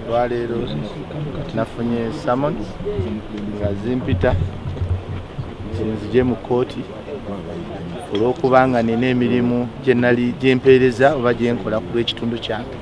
Lwaleero nafunye summons nga zimpita nzije mu kooti olw'okubanga nina emirimu gyempeereza oba gyenkola ku lw'ekitundu kyange.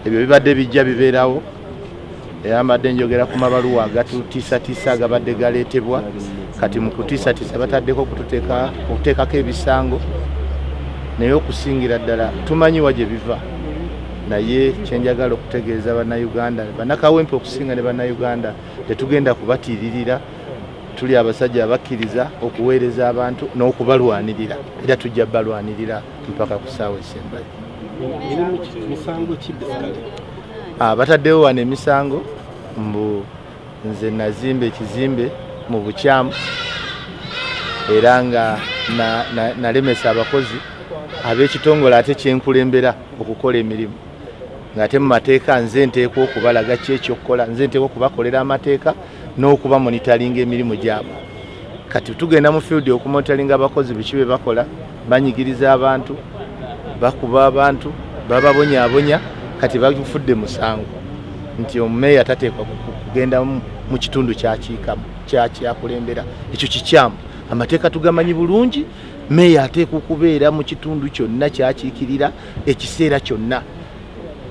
Ebyo bibadde bijja bibeerawo era mbadde njogera ku mabaluwa agatutiisatiisa agabadde galeetebwa. Kati mu kutiisatiisa bataddeko okuteekako ebisango naye okusingira ddala tumanyiwa gye biva. Naye kyenjagala okutegeeza bannayuganda bannakawempe okusinga ne bannayuganda tetugenda kubatiiririra. Tuli abasajja abakkiriza okuweereza abantu n'okubalwanirira era tujja balwanirira mpaka ku ssaawa esembayo. Bataddewo wano emisango mbu nze nazimba ekizimbe mu bukyamu era nga nalemesa abakozi ab'ekitongole ate kyenkulembera okukola emirimu ng'ate mu mateeka nze nteekwa okubalaga ki ekyokukola, nze nteekwa okubakolera amateeka n'okuba monitoringa emirimu gyabwe. Kati tugenda mu field okumonitoringa abakozi biki bye bakola, banyigiriza abantu, bakuba abantu, bababonyaabonya, kati bafudde musango nti omumeeya tateekwa kugenda mu kitundu kyakulembera. Ekyo kikyamu. Amateeka tugamanyi bulungi. Meeya ateekwa okubeera mu kitundu kyonna kyakiikirira ekiseera kyonna.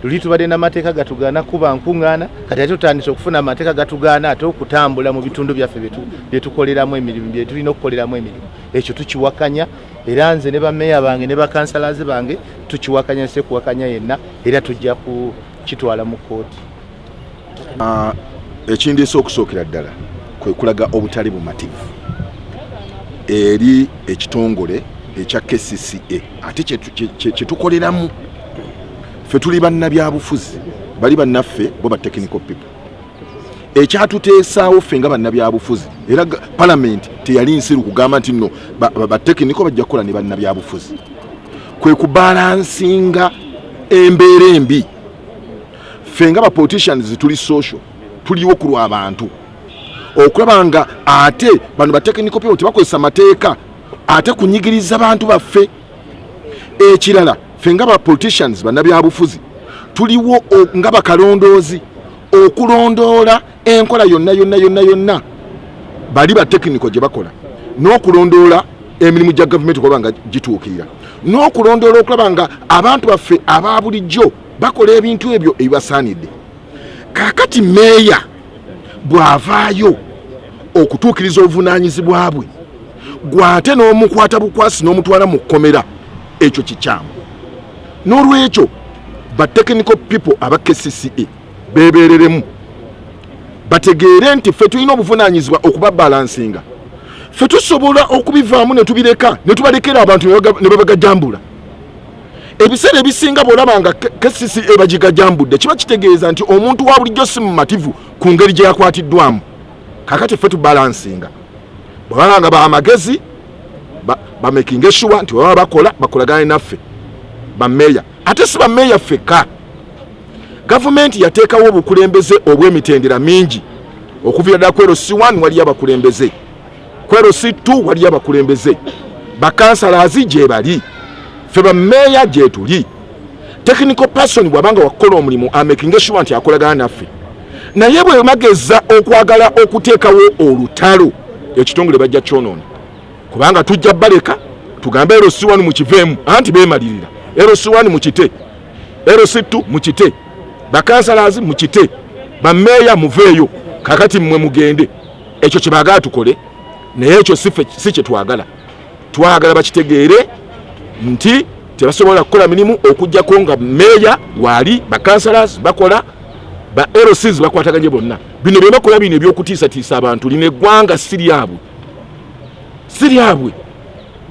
Luli tubadde n'amateeka gatugaana kuba nkuŋŋaana, kati ate tutandise okufuna amateeka gatugaana ate okutambula mu bitundu byaffe bye tukoleramu emirimu, bye tulina okukoleramu emirimu. Ekyo tukiwakanya era nze ne bameeya bange ne bakansalaze bange tukiwakanya, se kuwakanya yenna era tujja kukitwala mu kooti. Ekindiisa okusookera ddala kwe kulaga obutali bumativu eri ekitongole ekya KCCA ate kye tukoleramu. Ffe tuli bannabyabufuzi, bali bannaffe bo ba technical people. Ekyatuteesaawo ffe nga bannabyabufuzi era palamenti teyali nsiru kugamba nti nno ba technical bajja kukola ne bannabyabufuzi. Kwe kubalansinga embeera embi. Ffe nga ba politicians tuli social, tuliwo ku lw'abantu okulaba nga ate bano ba technical people tebakozesa mateeka ate kunyigiriza abantu baffe. Ekirala ffe nga ba politicians bannabyabufuzi tuliwo nga bakalondoozi okulondoola enkola yonna bali ba technical gye bakola n'okulondoola emirimu gya gavumenti okulaba nga gituukirira n'okulondoola okulaba nga abantu baffe aba bulijjo bakola ebintu ebyo ebibasaanidde. Kaakati meeya bw'avaayo okutuukiriza obuvunaanyizibwa bwe gw'ate n'omukwata bukwasi n'omutwala mu kkomera, ekyo kikyamu. N'olwekyo ba technical people aba KCCA beebereremu bategeere nti ffe tulina obuvunaanyizibwa okubabalansinga. Ffe tusobola okubivaamu ne tubireka ne tubalekera abantu ne babagajambula. Ebiseera ebisinga bw'olaba nga KCCA bagigajambudde kiba kitegeeza nti omuntu wa bulijjo si mumativu ku ngeri gye yakwatiddwamu. Kakati ffe tubalansinga bw'olaba nga baamagezi bamekinga sure nti baba bakolagane naffe bameeya. Ate si bameeya ffeka. Gavumenti yateekawo obukulembeze obw'emitendera mingi okuviira ddala ku LC1 waliyo abakulembeze, ku LC2 waliyo abakulembeze, bakansalazi gye bali, ffe bameeya gye tuli. Technical person bw'abanga wakola omulimu amakinga sure nti akolagana naffe. Naye bwe mageza okwagala okuteekawo olutalo ekitongole bajja kyonoona kubanga tujja baleka tugambe LC1 mu kiveemu anti beemalirira, LC1 mu kite, LC2 mu kite, bakansalazi mu kite, bameeya muveeyo. Kakati mmwe mugende. Ekyo kye baagala tukole naye ekyo si kye twagala. Twagala bakitegeere nti tebasobola kukola mirimu okujjako nga meeya wali, bakansalazi bakola, ba LCs bakwataganye bonna. Bino bye bakola bino ebyokutiisatiisa abantu lino eggwanga si lyabwe.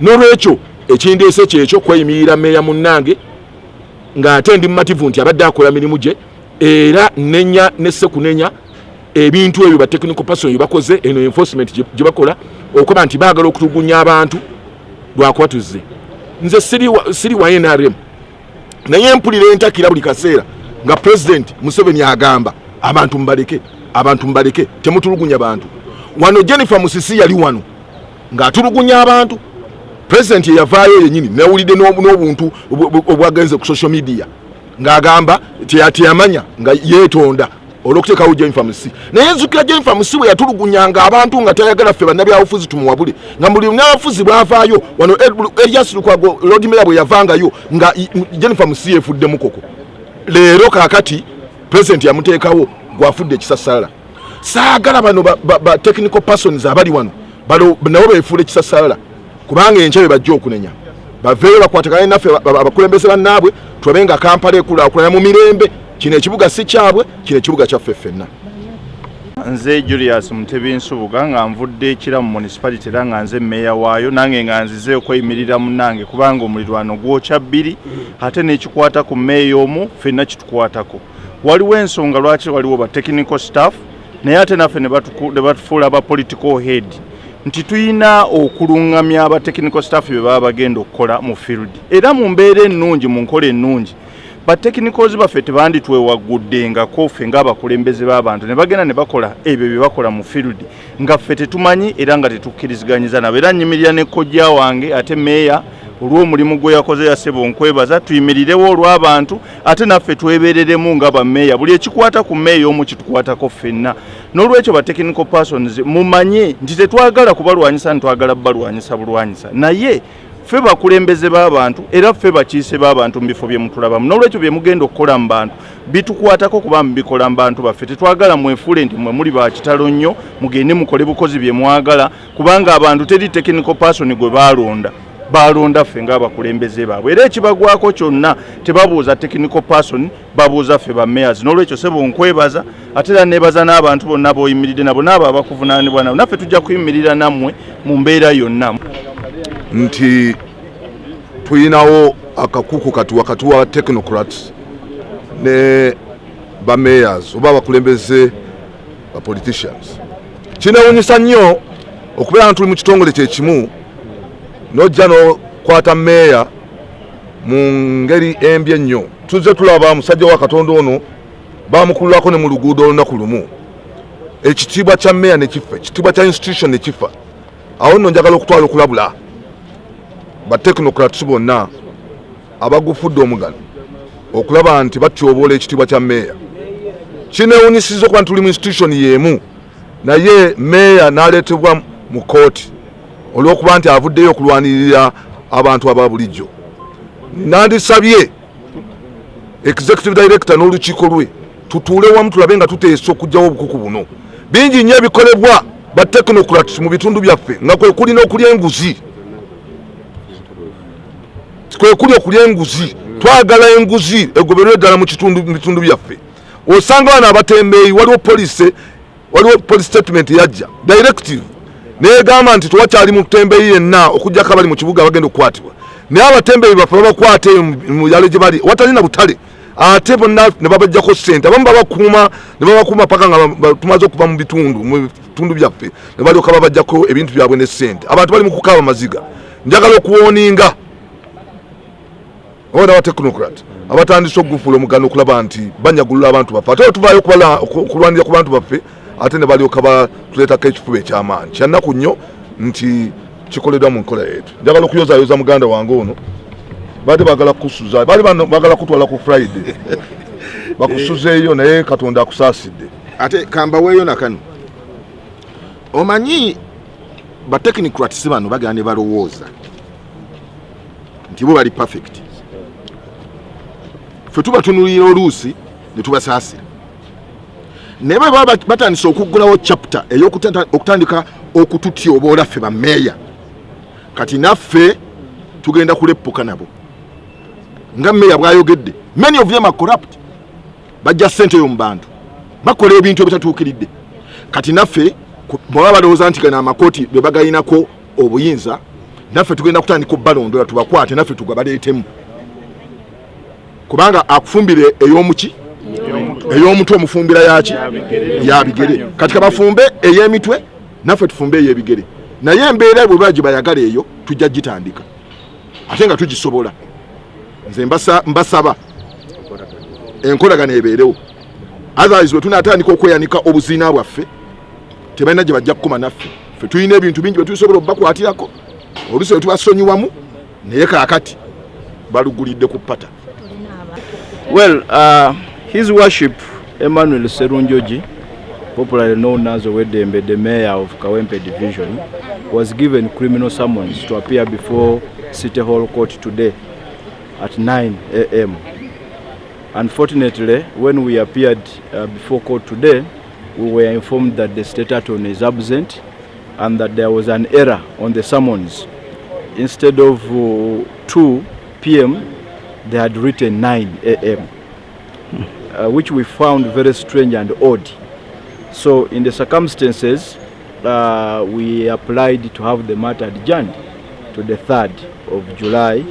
N'olwekyo ekindeese kyekyo kweyimirira meeya munnange ng'ate ndi mumativu nti abadde akola mirimu gye era nenya nesse kunenya ebintu ebyo ba technical person bakoze eno enforcement gye bakola okuba nti baagala okutulugunya abantu lwakuba tuzze. Nze siri wa NRM naye mpulira entakira buli kaseera nga President Museveni agamba abantu mbaleke temutulugunya bantu. Wano Jennifer Musisi yali wano ng'atulugunya abantu. President yavaayo yennyini nawulidde n'obuntu obwagenze ku social media ng'agamba teyamanya nga yeetonda olw'okuteekawo Jennifer naye nzukira Jennifer Musi bwe yatulugunyanga abantu nga tayagala ffe bannabyabufuzi tumuwabule nga buli munnabufuzi bw'avaayo wano Elias Lukwago Lord Mayor bwe yavangayo nga Jennifer Musi yeefuddemu koko leero kaakati president yamuteekawo gwafudde ekisasala saagala bano ba technical persons abali wano nabo beefuula ekisasala kubanga enkya bye bajja okunenya baveeyo bakwatagane naffe abakulembeze bannaabwe tulabe nga Kampala ekulaakulana mu mirembe. Kino ekibuga si kyabwe, kino ekibuga kyaffe ffenna. Nze Julius Mutebi Nsubuga nga nvudde Kiramu municipality era nga nze meya waayo nange nga nzize okweyimirira munnange kubanga omulirwano gwokya bbiri ate n'ekikwata ku meya omu ffenna kitukwatako. Waliwo ensonga lwaki waliwo ba technical staff naye ate naffe ne batufuula aba political head nti tuyina okulungamya aba technical staff bye baba bagenda okukola mu field era mu mbeera ennungi mu nkola ennungi ba technicals baffe tebanditwewagguddengako ffe ng'abakulembeze b'abantu ne bagenda ne bakola ebyo bye bakola mu field nga ffe tetumanyi era nga tetukkiriziganyiza nabo era nnyimirira ne kojja wange ate meeya olw'omulimu gwe yakoze yasebo nkwebaza tuyimirirewo olw'abantu ate naffe twebereremu nga bameeya buli ekikwata ku meeya omu kitukwatako ffenna n'olwekyo ba technical persons mumanye nti tetwagala kubalwanyisa ntwagala balwanyisa bulwanyisa naye ffe bakulembeze b'abantu era ffe bakiise b'abantu mu bifo bye mutulabamu n'olwekyo bye mugenda okukola mu bantu bitukwatako kuba mbikola mu bantu baffe tetwagala mwefuule nti mwe muli bakitalo nnyo mugende mukole bukozi bye mwagala kubanga abantu teri technical person gwe balonda ffe ng'abakulembeze baabwe era ekibagwako kyonna tebabuuza technical person babuuza ffe ba mayors n'olwekyo sebo nkwebaza ate era neebaza n'abantu bonna b'oyimiridde nabo n'abo abakuvunaanibwa nabo naffe tujja kuyimirira nammwe mu mbeera yonna nti tuyinawo akakuku kati wakati wa technocrats ne ba mayors oba abakulembeze ba politicians kinewunyisa nnyo okubeera nga tuli mu kitongole kyekimu nojja nokwata meeya mu ngeri embi ennyo tuzze tulaba musajja wa Katonda ono bamukululako ne mu luguudo olunaku lumu ekitiibwa kya meeya ne kifa ekitiibwa kya institution ne kifa awo nno njagala okutwala okulabula ba technocrats bonna abagufudde omugano okulaba nti batyoboola ekitiibwa kya meeya kinewunyisiza okuba tuli mu institution y'emu naye meeya n'aleetebwa mu kooti olw'okuba nti avuddeyo okulwanirira abantu aba bulijjo nandisabye executive director n'olukiiko lwe tutuule wamu tulabe nga tuteesa okugyawo obukuku buno bingi nnyo ebikolebwa ba technocrats mu bitundu byaffe nga kwe kuli n'okulya enguzi kwe kuli okulya enguzi twagala enguzi egoberwe ddala mu bitundu byaffe osanga bano abatembeeyi waliwo police statement yajja directive negamba nti twakyali mu kutembeeyi yenna okujjako abali mu kibuga bagenda okukwatibwa naye abatembeeyi baffe babakwate mu yalo gye bali watali na butale ate bonna ne babajjako ssente abamu babakuuma paka nga tumaze okuva mu bitundu byaffe ne balyoka babajjako ebintu byabwe ne ssente abantu bali mu kukaaba maziga njagala okuwooninga oba wa technocrat abatandise okugufuula omugano okulaba nti banyagulula abantu baffe ate tuvaayo okulwanira ku bantu baffe ate ne balyoka batuleetako ekifuba ekyamaanyi kyannaku nnyo nti kikoleddwa mu nkola yeetu njagala okuyozaayoza muganda wange ono baali baagala kukusuza baali baagala kutwala ku Friday bakusuzeeyo naye Katonda akusaasidde ate kambaweeyo nakano omanyi ba technocrats bano bagala ne balowooza nti bo bali perfect ffe tubatunulira oluusi ne tubasaasira naye baba batandise okuggulawo chapter ey'okutandika okututyoboola ffe ba meeya kati naffe tugenda kuleppuka nabo nga meeya bw'ayogedde many of them are corrupt bajja ssente yo mu bantu bakola ebintu ebitatuukiridde kati naffe bwaba balowooza nti gana amakooti be bagayinako obuyinza naffe tugenda kutandika obbalondola tubakwate naffe tugabaleetemu kubanga akufumbire ey'omuki ey'omutwe omufumbira yaki yabigere kati kabafumbe ey'emitwe naffe tufumbe ey'ebigere naye embeera bwe baji bayagala eyo tujja gitandika ate nga tugisobola nze mbasaba enkolagana ebeerewo otherwise bwe tunaatandika okweyanika obuziina bwaffe tebalina gye bajja kukoma naffe ffe tulina ebintu bingi bye tusobola obubakwatirako oluusi bwe tubasonyiwamu naye kaakati balugulidde ku ppata Well, His Worship Emmanuel Serunjoji, popularly known as Owedembe, the mayor of Kawempe Division, was given criminal summons to appear before City Hall Court today at 9 a.m. Unfortunately, when we appeared before court today, we were informed that the state attorney is absent and that there was an error on the summons. Instead of 2 p.m., they had written 9 a.m., which we found very strange and odd. So in the circumstances, we applied to have the matter adjourned to the 3rd of July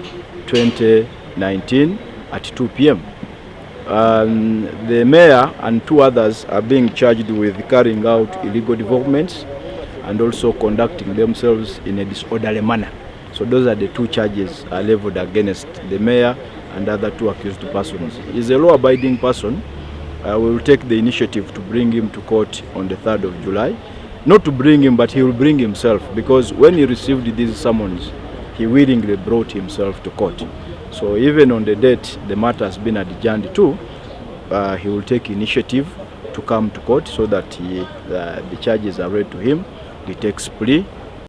2019 at 2 p.m. The mayor and 2 others are being charged with carrying out illegal developments and also conducting themselves in a disorderly manner. So those are the 2 charges leveled against the mayor and the other 2 accused persons. He is a law-abiding person. We will take the initiative to bring him to court on the 3rd of July. Not to bring him, but he will bring himself, because when he received these summons, he willingly brought himself to court. So even on the date the matter has been adjourned to, he will take initiative to come to court so that the charges are read to him. He takes plea